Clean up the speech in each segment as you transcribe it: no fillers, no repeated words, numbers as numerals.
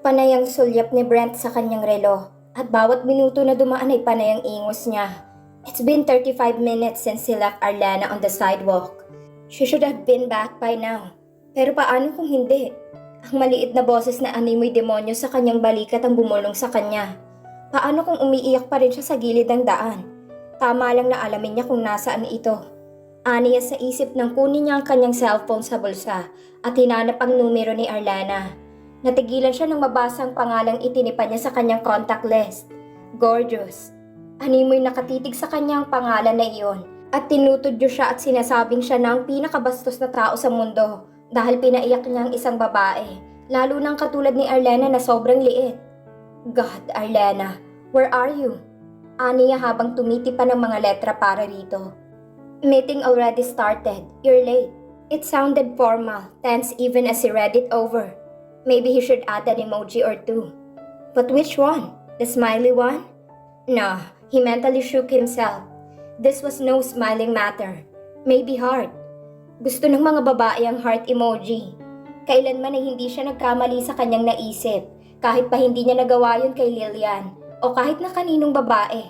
Panay ang sulyap ni Brent sa kanyang relo at bawat minuto na dumaan ay panay ang ingos niya. It's been 35 minutes since he left Arlana on the sidewalk. She should have been back by now. Pero paano kung hindi? Ang maliit na boses na animoy demonyo sa kanyang balikat ang bumulong sa kanya. Paano kung umiiyak pa rin siya sa gilid ng daan? Tama lang na alamin niya kung nasaan ito. Aniya sa isip nang kunin niya ang kanyang cellphone sa bulsa at hinanap ang numero ni Arlana. Natigilan siya nang mabasa ang pangalang itinipan niya sa kanyang contact list. Gorgeous. Animoy nakatitig sa kanya ang pangalan na iyon at tinutudyo siya at sinasabing siya na ang pinakabastos na tao sa mundo dahil pinaiyak niya ang isang babae, lalo nang katulad ni Arlana na sobrang liit. God, Arlana, where are you? Aniya habang tumitipa ng mga letra para rito. Meeting already started. You're late. It sounded formal, tense even as he read it over. Maybe he should add an emoji or two. But which one? The smiley one? No, he mentally shook himself. This was no smiling matter. Maybe heart. Gusto ng mga babae ang heart emoji. Kailanman ay hindi siya nagkamali sa kanyang naisip, kahit pa hindi niya nagawa yun kay Lillian, o kahit na kaninong babae.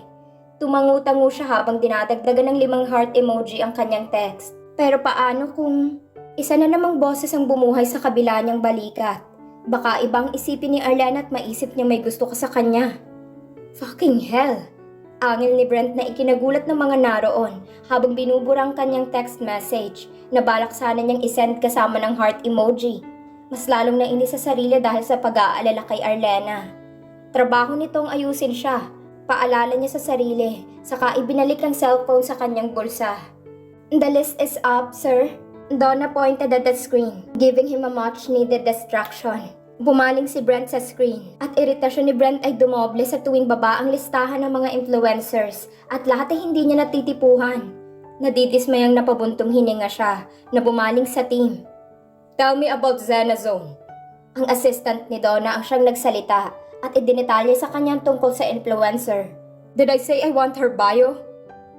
Tumangu-tango siya habang dinadagdagan ng 5 heart emoji ang kanyang text. Pero paano kung isa na namang boses ang bumuhay sa kabila niyang balikat? Baka ibang isipin ni Arlana at maisip niya may gusto ka sa kanya. Fucking hell! Angil ni Brent na ikinagulat ng mga naroon habang binubura ang kanyang text message na balak sana niyang isend kasama ng heart emoji. Mas lalong nainis sa sarili dahil sa pag-aalala kay Arlana. Trabaho nitong ayusin siya. Paalala niya sa sarili, saka ibinalik ang cellphone sa kanyang bulsa. The list is up, sir. Donna pointed at the screen, giving him a much-needed distraction. Bumaling si Brent sa screen at iritasyon ni Brent ay dumoble sa tuwing baba ang listahan ng mga influencers at lahat ay hindi niya natitipuhan. Nadidismayang napabuntong hininga siya na bumaling sa team. Tell me about Zena Zone. Ang assistant ni Donna ang siyang nagsalita at idinitalye sa kanyang tungkol sa influencer. Did I say I want her bio?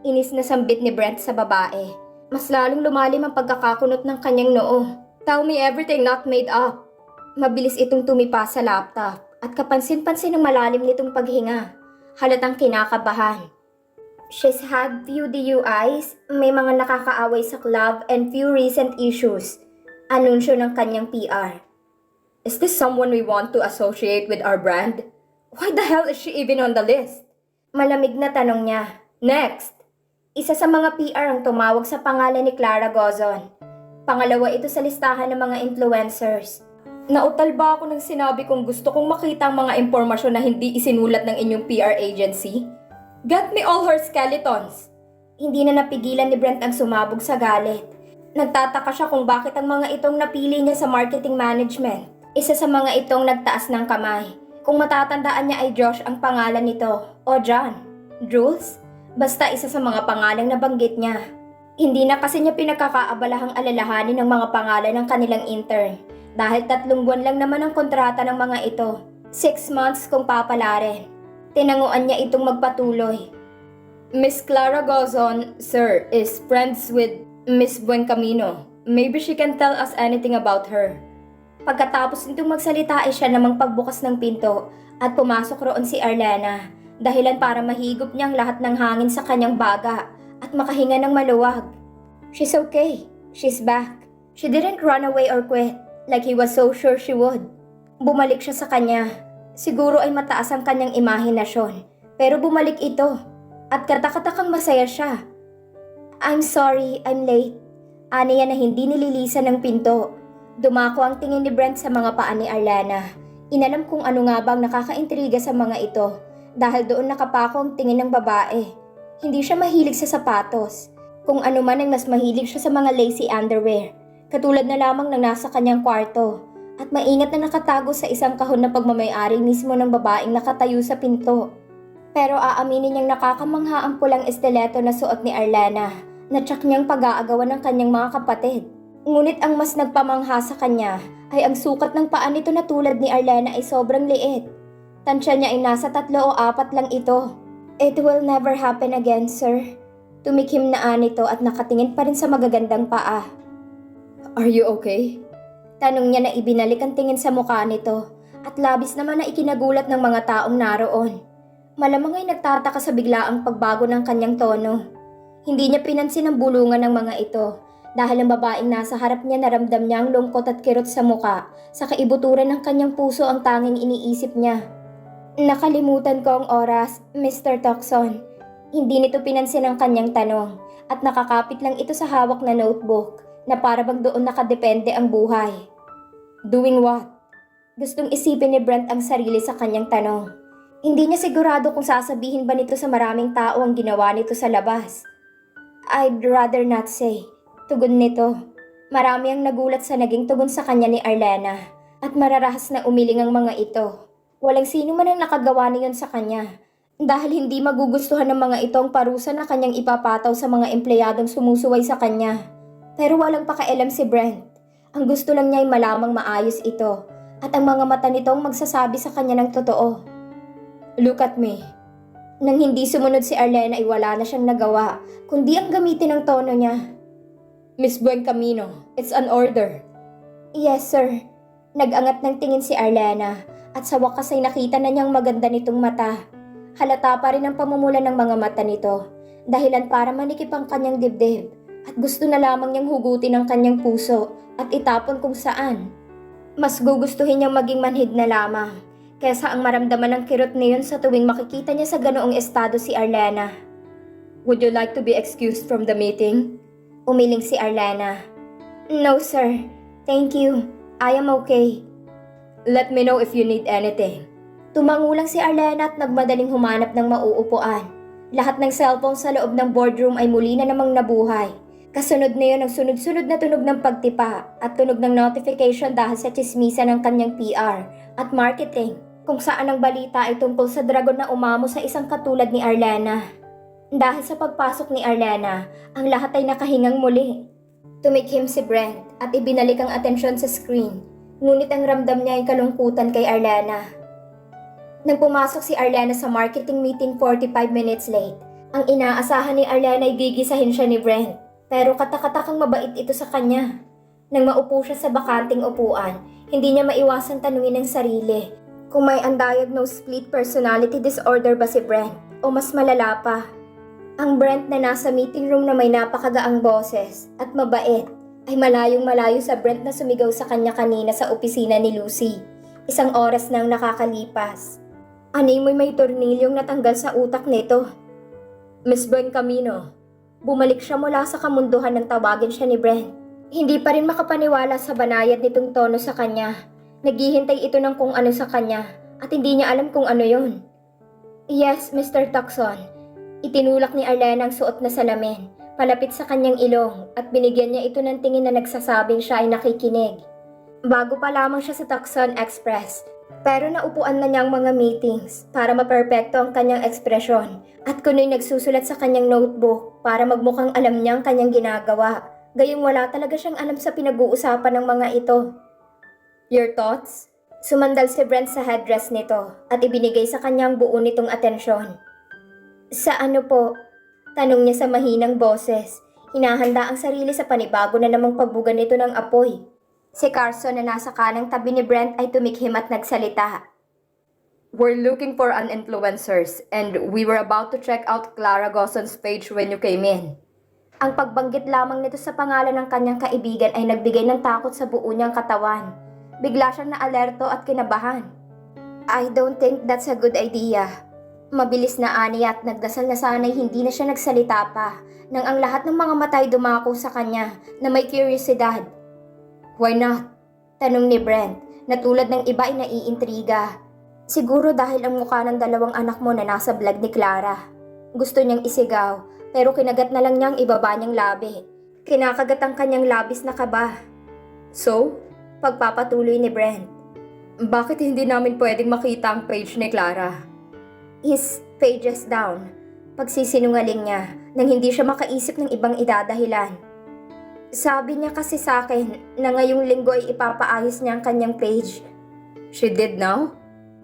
Inis na sambit ni Brent sa babae. Mas lalong lumalim ang pagkakakunot ng kanyang noo. Tell me everything not made up. Mabilis itong tumipa sa laptop at kapansin-pansin ng malalim nitong paghinga. Halatang kinakabahan. She's had few DUIs, may mga nakakaaway sa club and few recent issues. Anunsyo ng kanyang PR. Is this someone we want to associate with our brand? Why the hell is she even on the list? Malamig na tanong niya. Next! Isa sa mga PR ang tumawag sa pangalan ni Clara Gozon. Pangalawa ito sa listahan ng mga influencers. Nautal ba ako nang sinabi kong gusto kong makita ang mga impormasyon na hindi isinulat ng inyong PR agency? Get me all her skeletons! Hindi na napigilan ni Brent ang sumabog sa galit. Nagtataka siya kung bakit ang mga itong napili niya sa marketing management. Isa sa mga itong nagtaas ng kamay. Kung matatandaan niya ay Josh ang pangalan nito, o John. Jules? Basta isa sa mga pangalang nabanggit niya. Hindi na kasi niya pinagkakaabalahang alalahanin ng mga pangalan ng kanilang intern. Dahil 3 buwan lang naman ang kontrata ng mga ito. 6 months kung papalarin. Tinanguan niya itong magpatuloy. Miss Clara Gozon, sir, is friends with Miss Buencamino. Maybe she can tell us anything about her. Pagkatapos nitong magsalita ay siya namang pagbukas ng pinto at pumasok roon si Arlana. Dahilan para mahigop niya ang lahat ng hangin sa kanyang baga at makahinga ng maluwag. She's okay. She's back. She didn't run away or quit like he was so sure she would. Bumalik siya sa kanya. Siguro ay mataas ang kanyang imahinasyon. Pero bumalik ito at katakatakang masaya siya. I'm sorry, I'm late. Aniya na hindi nililisan ng pinto. Dumako ang tingin ni Brent sa mga paa ni Arlana. Inalam kung ano nga bang nakakaintriga sa mga ito. Dahil doon nakapako ang tingin ng babae. Hindi siya mahilig sa sapatos. Kung ano man ay mas mahilig siya sa mga lacy underwear. Katulad na lamang ng nasa kanyang kwarto. At maingat na nakatago sa isang kahon na pagmamayari mismo ng babaeng nakatayo sa pinto. Pero aaminin niyang nakakamangha ang pulang estileto na suot ni Arlana. Na tsak niyang pag-aagawan ng kanyang mga kapatid. Ngunit ang mas nagpamangha sa kanya ay ang sukat ng paa nito na tulad ni Arlana ay sobrang liit. Tansya niya ay nasa 3 o 4 lang ito. It will never happen again, sir. Tumikim na nito at nakatingin pa rin sa magagandang paa. Are you okay? Tanong niya na ibinalik ang tingin sa mukha nito at labis naman na ikinagulat ng mga taong naroon. Malamang ay nagtataka sa biglaang pagbago ng kanyang tono. Hindi niya pinansin ang bulungan ng mga ito dahil ang babaeng nasa harap niya naramdam niya ang lungkot at kirot sa muka. Sa kaibuturan ng kanyang puso ang tanging iniisip niya. Nakalimutan ko ang oras, Mr. Tucson. Hindi nito pinansin ang kanyang tanong at nakakapit lang ito sa hawak na notebook na para bang doon nakadepende ang buhay. Doing what? Gustong isipin ni Brent ang sarili sa kanyang tanong. Hindi niya sigurado kung sasabihin ba nito sa maraming tao ang ginawa nito sa labas. I'd rather not say. Tugon nito. Marami ang nagulat sa naging tugon sa kanya ni Arlena at mararahas na umiling ang mga ito. Walang sino man ang nakagawa niyon sa kanya dahil hindi magugustuhan ng mga ito ang parusa na kanyang ipapataw sa mga empleyadong sumusuway sa kanya. Pero walang pakialam si Brent. Ang gusto lang niya ay malamang maayos ito at ang mga mata nitong magsasabi sa kanya ng totoo. Look at me. Nang hindi sumunod si Arlena ay wala na siyang nagawa, kundi ang gamitin ang tono niya. Miss Buencamino, it's an order. Yes, sir. Nag-angat ng tingin si Arlena at sa wakas ay nakita na niyang maganda nitong mata. Halata pa rin ang pamumula ng mga mata nito, dahilan para manikip ang kanyang dibdib at gusto na lamang niyang hugutin ang kanyang puso at itapon kung saan. Mas gugustuhin niyang maging manhid na lamang kesa ang maramdaman ng kirot niyon sa tuwing makikita niya sa ganoong estado si Arlena. Would you like to be excused from the meeting? Umiling si Arlena. No, sir. Thank you. I am okay. Let me know if you need anything. Tumangulang si Arlena at nagmadaling humanap ng mauupuan. Lahat ng cellphone sa loob ng boardroom ay muli na namang nabuhay. Kasunod na yun ang sunod-sunod na tunog ng pagtipa at tunog ng notification dahil sa tsismisa ng kanyang PR at marketing, kung saan ang balita ay tungkol sa dragon na umamo sa isang katulad ni Arlena. Dahil sa pagpasok ni Arlena, ang lahat ay nakahingang muli. Tumikhim si Brent at ibinalik ang atensyon sa screen, ngunit ang ramdam niya ay kalungkutan kay Arlena. Nang pumasok si Arlena sa marketing meeting 45 minutes late, ang inaasahan ni Arlena ay gigisahin siya ni Brent, pero katakatakang mabait ito sa kanya. Nang maupo siya sa bakanting upuan, hindi niya maiwasang tanungin ang sarili kung may undiagnosed split personality disorder ba si Brent o mas malala pa. Ang Brent na nasa meeting room na may napakagaang boses at mabait ay malayong malayo sa Brent na sumigaw sa kanya kanina sa opisina ni Lucy. Isang oras nang nakakalipas. Animoy may tornilyong natanggal sa utak nito. Miss Buencamino, bumalik siya mula sa kamunduhan nang tawagin siya ni Brent. Hindi pa rin makapaniwala sa banayad nitong tono sa kanya. Naghihintay ito ng kung ano sa kanya at hindi niya alam kung ano yon. Yes, Mr. Tucson. Itinulak ni Arlena ang suot na salamin, palapit sa kanyang ilong at binigyan niya ito ng tingin na nagsasabing siya ay nakikinig. Bago pa lamang siya sa Tucson Express, pero naupuan na niya ang mga meetings para maperpekto ang kanyang ekspresyon at kuno'y nagsusulat sa kanyang notebook para magmukhang alam niya ang kanyang ginagawa. Gayong wala talaga siyang alam sa pinag-uusapan ng mga ito. Your thoughts? Sumandal si Brent sa headdress nito at ibinigay sa kanyang buo nitong atensyon. Sa ano po? Tanong niya sa mahinang boses. Hinahanda ang sarili sa panibago na namang pagbuga nito ng apoy. Si Carson na nasa kanang tabi ni Brent ay tumikhim at nagsalita. We're looking for influencers and we were about to check out Clara Goson's page when you came in. Ang pagbanggit lamang nito sa pangalan ng kanyang kaibigan ay nagbigay ng takot sa buo niyang katawan. Bigla siyang naalerto at kinabahan. I don't think that's a good idea. Mabilis na ani at nagdasal na sana'y hindi na siya nagsalita pa nang ang lahat ng mga matay dumako sa kanya na may kuryosidad. Why not? Tanong ni Brent na tulad ng iba ay naiintriga. Siguro dahil ang mukha ng dalawang anak mo na nasa vlog ni Clara. Gusto niyang isigaw pero kinagat na lang niyang ibaba niyang labi. Kinakagat ang kanyang labis na kaba. So, pagpapatuloy ni Brent. Bakit hindi namin pwedeng makita ang page ni Clara? His pages down. Pagsisinungaling niya nang hindi siya makaisip ng ibang idadahilan. Sabi niya kasi sa akin na ngayong linggo ay ipapaayos niya ang kanyang page. She did now?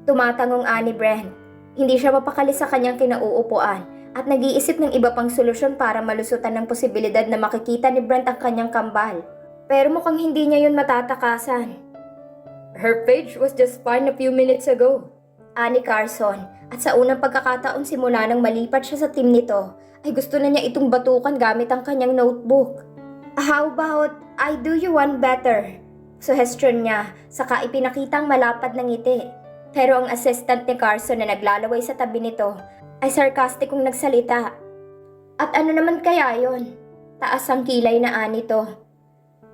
Tumatangong ani Brent. Hindi siya mapakali sa kanyang kinauupuan at nag-iisip ng iba pang solusyon para malusutan ng posibilidad na makikita ni Brent ang kanyang kambal. Pero mukhang hindi niya yun matatakasan. Her page was just fine a few minutes ago. Ani Carson, at sa unang pagkakataon simula nang malipat siya sa team nito, ay gusto na niya itong batukan gamit ang kanyang notebook. How about, I do you one better? Suhestyon niya, saka ipinakitang malapad ng ngiti. Pero ang assistant ni Carson na naglalaway sa tabi nito ay sarkastikong nagsalita. At ano naman kaya yon? Taas ang kilay na ani to.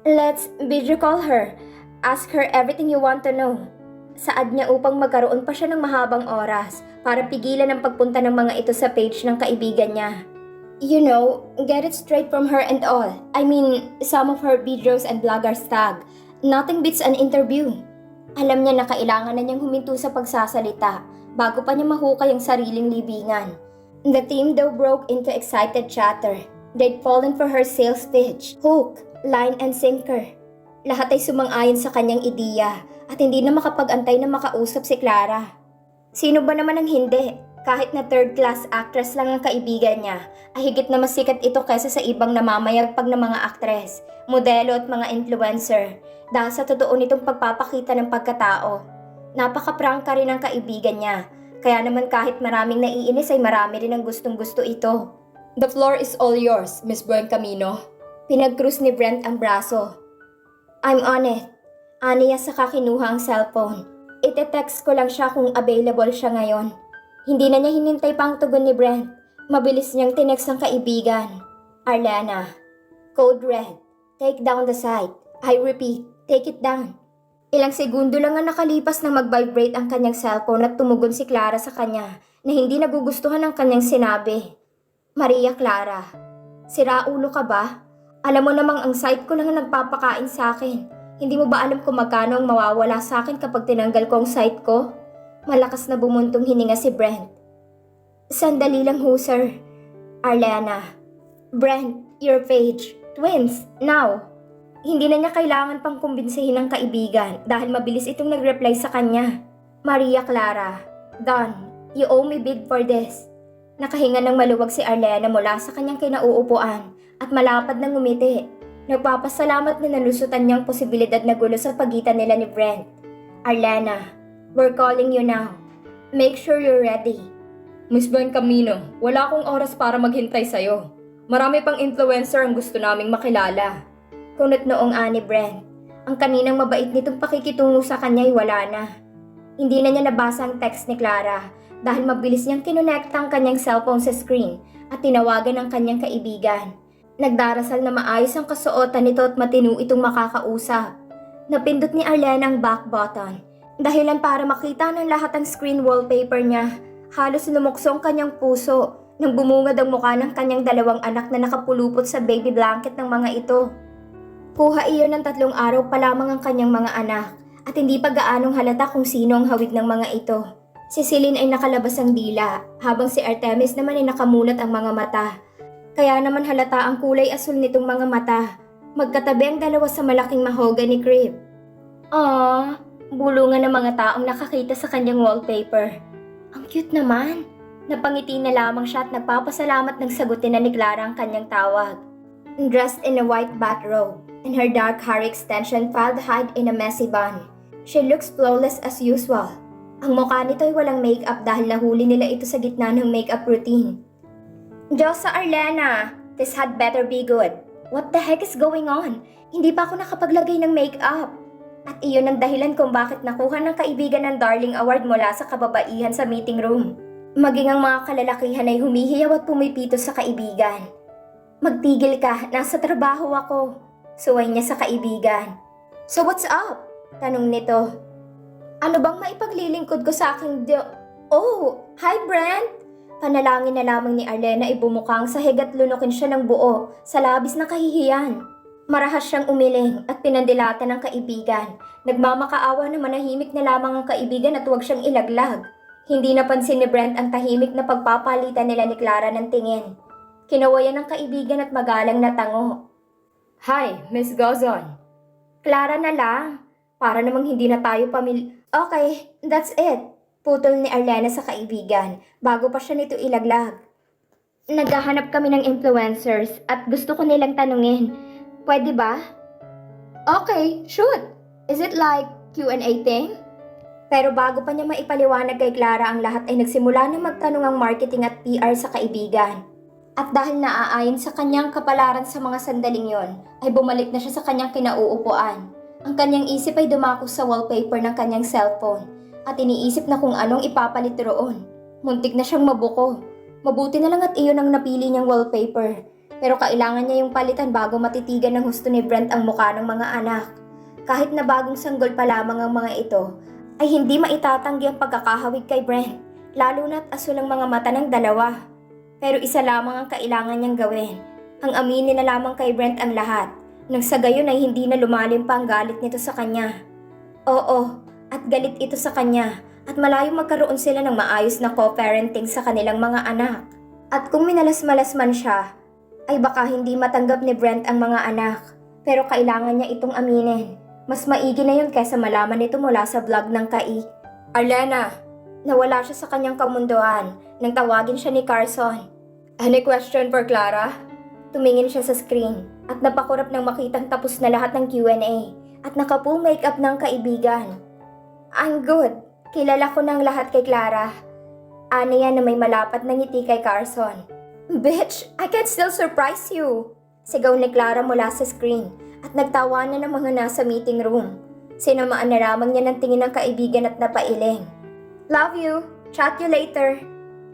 Let's video call her. Ask her everything you want to know. Saad niya upang magkaroon pa siya ng mahabang oras para pigilan ang pagpunta ng mga ito sa page ng kaibigan niya. You know, get it straight from her and all. I mean, some of her videos and bloggers tag. Nothing beats an interview. Alam niya na kailangan na niyang huminto sa pagsasalita bago pa niya mahukay ang sariling libingan. The team though broke into excited chatter. They'd fallen for her sales pitch, hook, line and sinker. Lahat ay sumang-ayon sa kanyang ideya at hindi na makapag-antay na makausap si Clara. Sino ba naman ang hindi? Kahit na third-class actress lang ang kaibigan niya, ay higit na masikat ito kaysa sa ibang namamayagpag na mga aktres, modelo at mga influencer dahil sa totoo nitong pagpapakita ng pagkatao. Napaka-prangka rin ang kaibigan niya, kaya naman kahit maraming naiinis ay marami rin ang gustong-gusto ito. The floor is all yours, Miss Buen Camino. Pinag-cruise ni Brent ang braso. I'm on it. Aniya saka kinuha ang cellphone. Ite-text ko lang siya kung available siya ngayon. Hindi na niya hinintay pa ang tugon ni Brent. Mabilis niyang tinext ang kaibigan. Arlena. Code red. Take down the site. I repeat, take it down. Ilang segundo lang ang nakalipas nang mag-vibrate ang kanyang cellphone at tumugon si Clara sa kanya na hindi nagugustuhan ang kanyang sinabi. Maria Clara, sira ulo ka ba? Alam mo namang ang site ko lang ang nagpapakain sa akin. Hindi mo ba alam kung magkano ang mawawala sa akin kapag tinanggal ko ang site ko? Malakas na bumuntong hininga si Brent. Sandali lang ho, sir. Arlena. Brent, your page. Twins, now. Hindi na niya kailangan pang kumbinsihin ng kaibigan dahil mabilis itong nag-reply sa kanya. Maria Clara. Done. You owe me big for this. Nakahinga ng maluwag si Arlena mula sa kanyang kinauupuan at malapad na ngumiti. Nagpapasalamat na nalusutan niyang posibilidad na gulo sa pagitan nila ni Brent. Arlena, we're calling you now. Make sure you're ready. Miss Buen Camino, wala akong oras para maghintay sa'yo. Marami pang influencer ang gusto naming makilala. Kunot noong ani Brent. Ang kaninang mabait nitong pakikitungo sa kanya ay wala na. Hindi na niya nabasa ang text ni Clara dahil mabilis niyang kinonekta ang kanyang cellphone sa screen at tinawagan ang kanyang kaibigan. Nagdarasal na maayos ang kasuotan nito at matino itong makakausap. Napindot ni Arlena ang back button. Dahilan para makita ng lahat ang screen wallpaper niya. Halos lumukso ang kanyang puso nang bumungad ang mukha ng kanyang dalawang anak na nakapulupot sa baby blanket ng mga ito. Kuha iyon ng 3 araw pa lamang ang kanyang mga anak at hindi pa gaanong halata kung sino ang hawig ng mga ito. Si Celine ay nakalabas ang dila habang si Artemis naman ay nakamulat ang mga mata. Kaya naman halata ang kulay asul nitong mga mata. Magkatabi ang dalawa sa malaking mahogany crib. Bulungan ng mga taong nakakita sa kanyang wallpaper. Ang cute naman. Napangiti na lamang siya at nagpapasalamat ng sagutin na ni Clara ang kanyang tawag. Dressed in a white bathrobe and her dark hair extension filed high in a messy bun. She looks flawless as usual. Ang mukha nito ay walang makeup dahil nahuli nila ito sa gitna ng makeup routine. Diyosa Arlena, this had better be good. What the heck is going on? Hindi pa ako nakapaglagay ng makeup. At iyon ang dahilan kung bakit nakuha ng kaibigan ng Darling Award mula sa kababaihan sa meeting room. Maging ang mga kalalakihan ay humihiyaw at pumipito sa kaibigan. Magtigil ka, nasa trabaho ako. Suway niya sa kaibigan. So what's up? Tanong nito. Ano bang maipaglilingkod ko sa aking Oh, hi Brent! Panalangin na lamang ni Arlena ay bumukang sa higat lunukin siya ng buo sa labis na kahihiyan. Marahas siyang umiling at pinandilatan ng kaibigan. Nagmamakaawa na manahimik na lamang ang kaibigan at huwag siyang ilaglag. Hindi napansin ni Brent ang tahimik na pagpapalitan nila ni Clara ng tingin. Kinawayan ng kaibigan at magalang na tango. Hi, Miss Gozon. Clara na lang. Para namang hindi na tayo Okay, that's it. Putol ni Arlena sa kaibigan bago pa siya nito ilaglag. Naghahanap kami ng influencers at gusto ko nilang tanungin. Pwede ba? Okay, shoot. Is it like Q&A thing? Pero bago pa niya maipaliwanag kay Clara ang lahat ay nagsimula na magtanong ang marketing at PR sa kaibigan. At dahil naaayon sa kanyang kapalaran sa mga sandaling yon, ay bumalik na siya sa kanyang kinauupuan. Ang kanyang isip ay dumako sa wallpaper ng kanyang cellphone at iniisip na kung anong ipapalit roon. Muntik na siyang mabuko. Mabuti na lang at iyon ang napili niyang wallpaper. Pero kailangan niya yung palitan bago matitigan ng husto ni Brent ang mukha ng mga anak. Kahit na bagong sanggol pa lamang ang mga ito, ay hindi maitatanggi ang pagkakahawig kay Brent, lalo na't asul ang mga mata ng dalawa. Pero isa lamang ang kailangan niyang gawin, ang aminin na lamang kay Brent ang lahat, nang sa gayon ay hindi na lumalim pa ang galit nito sa kanya. Oo, at galit ito sa kanya, at malayong magkaroon sila ng maayos na co-parenting sa kanilang mga anak. At kung minalas-malas man siya, ay baka hindi matanggap ni Brent ang mga anak, pero kailangan niya itong aminin. Mas maigi na yun kaysa malaman nito mula sa vlog ng Kai. Arlena, nawala siya sa kanyang kamunduan nang tawagin siya ni Carson. Any question for Clara? Tumingin siya sa screen at napakurap nang makitang tapos na lahat ng Q&A at naka-full makeup ng kaibigan. I'm good. Kilala ko ng lahat kay Clara. Aniya na may malapat na ngiti kay Carson. Bitch, I can still surprise you! Sigaw ni Clara mula sa screen. At nagtawanan ng mga nasa meeting room. Sinamaan na lamang niya ng tingin ng kaibigan at napailing. Love you! Chat you later!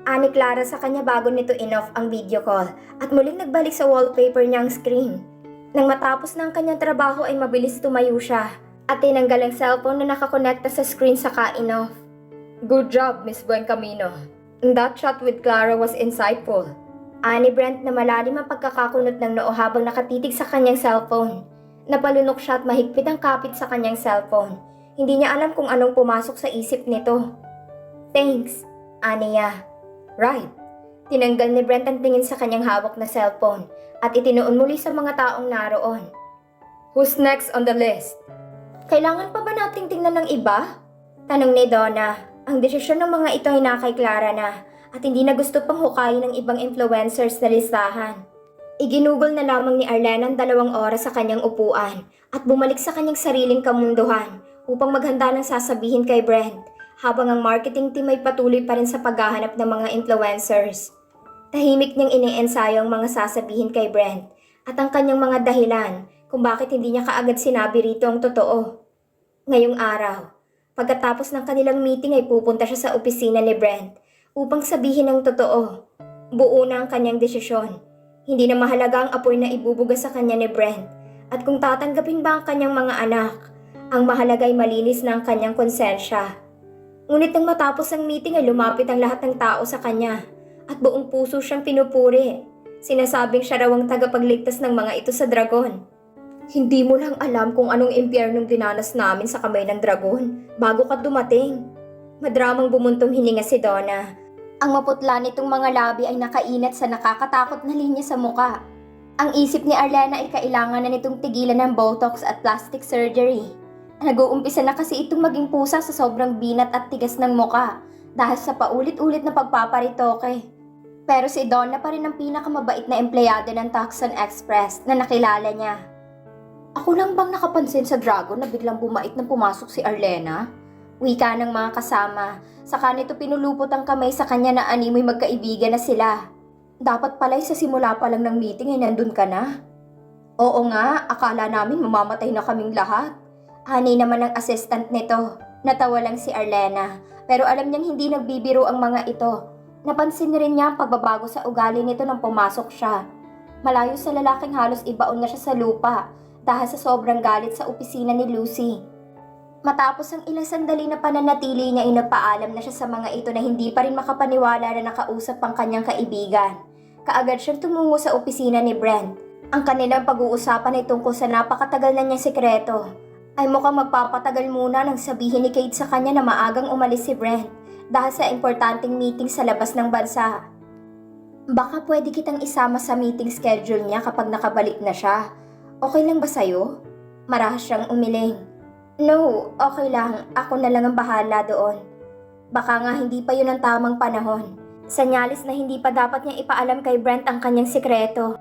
Ani Clara sa kanya bago nito in-off ang video call at muling nagbalik sa wallpaper niya ang screen. Nang matapos ng kanyang trabaho ay mabilis tumayo siya at tinanggal ang cellphone na nakakonekta sa screen saka in-off. Good job, Miss Buencamino. That chat with Clara was insightful. Ani Brent na malalim ang pagkakakunot ng noo habang nakatitig sa kanyang cellphone. Napalunok siya at mahigpit ang kapit sa kanyang cellphone. Hindi niya alam kung anong pumasok sa isip nito. Thanks, aniya. Right. Tinanggal ni Brent ang tingin sa kanyang hawak na cellphone at itinuon muli sa mga taong naroon. Who's next on the list? Kailangan pa ba nating tingnan ng iba? Tanong ni Donna. Ang desisyon ng mga ito ay nakay Clara na at hindi na gusto pang hukayin ng ibang influencers na listahan. Iginugol na lamang ni Arlena ang 2 oras sa kanyang upuan at bumalik sa kanyang sariling kamunduhan upang maghanda ng sasabihin kay Brent habang ang marketing team ay patuloy pa rin sa paghahanap ng mga influencers. Tahimik niyang iniensayo ang mga sasabihin kay Brent at ang kanyang mga dahilan kung bakit hindi niya kaagad sinabi rito ang totoo. Ngayong araw, pagkatapos ng kanilang meeting ay pupunta siya sa opisina ni Brent upang sabihin ang totoo. Buo na ang kanyang desisyon. Hindi na mahalaga ang apoy na ibubuga sa kanya ni Brent at kung tatanggapin ba ang kanyang mga anak, ang mahalaga ay malinis na ang kanyang konsensya. Ngunit nang matapos ang meeting ay lumapit ang lahat ng tao sa kanya at buong puso siyang pinupuri. Sinasabing siya raw ang tagapagligtas ng mga ito sa dragon. Hindi mo lang alam kung anong impyernong dinanas namin sa kamay ng dragon bago ka dumating. Madramang bumuntong hininga si Donna. Ang maputla nitong mga labi ay nakainat sa nakakatakot na linya sa muka. Ang isip ni Arlena ay kailangan na nitong tigilan ng botox at plastic surgery. Nag-uumpisa na kasi itong maging pusa sa sobrang binat at tigas ng muka dahil sa paulit-ulit na pagpaparitoke. Pero si Donna pa rin ang pinakamabait na empleyado ng Tucson Express na nakilala niya. Ako lang bang nakapansin sa dragon na biglang bumait na pumasok si Arlena? Wika ng mga kasama, saka nito pinulupot ang kamay sa kanya na animoy magkaibigan na sila. Dapat pala'y sa simula pa lang ng meeting ay nandun ka na. Oo nga, akala namin mamamatay na kaming lahat. Ani naman ang assistant nito. Natawa lang si Arlena, pero alam niyang hindi nagbibiro ang mga ito. Napansin rin niya ang pagbabago sa ugali nito nang pumasok siya. Malayo sa lalaking halos ibaon na siya sa lupa dahil sa sobrang galit sa opisina ni Lucy. Matapos ang ilang sandali na pananatili niya ay nagpaalam na siya sa mga ito na hindi pa rin makapaniwala na nakausap ang kanyang kaibigan. Kaagad siyang tumungo sa opisina ni Brent. Ang kanilang pag-uusapan ay tungkol sa napakatagal na niyang sikreto. Ay mukhang magpapatagal muna nang sabihin ni Kate sa kanya na maagang umalis si Brent dahil sa importanteng meeting sa labas ng bansa. Baka pwede kitang isama sa meeting schedule niya kapag nakabalik na siya. Okay lang ba sa'yo? Marahas siyang umiling. No, okay lang. Ako na lang ang bahala doon. Baka nga hindi pa yun ang tamang panahon. Sanyalis na hindi pa dapat niyang ipaalam kay Brent ang kanyang sikreto.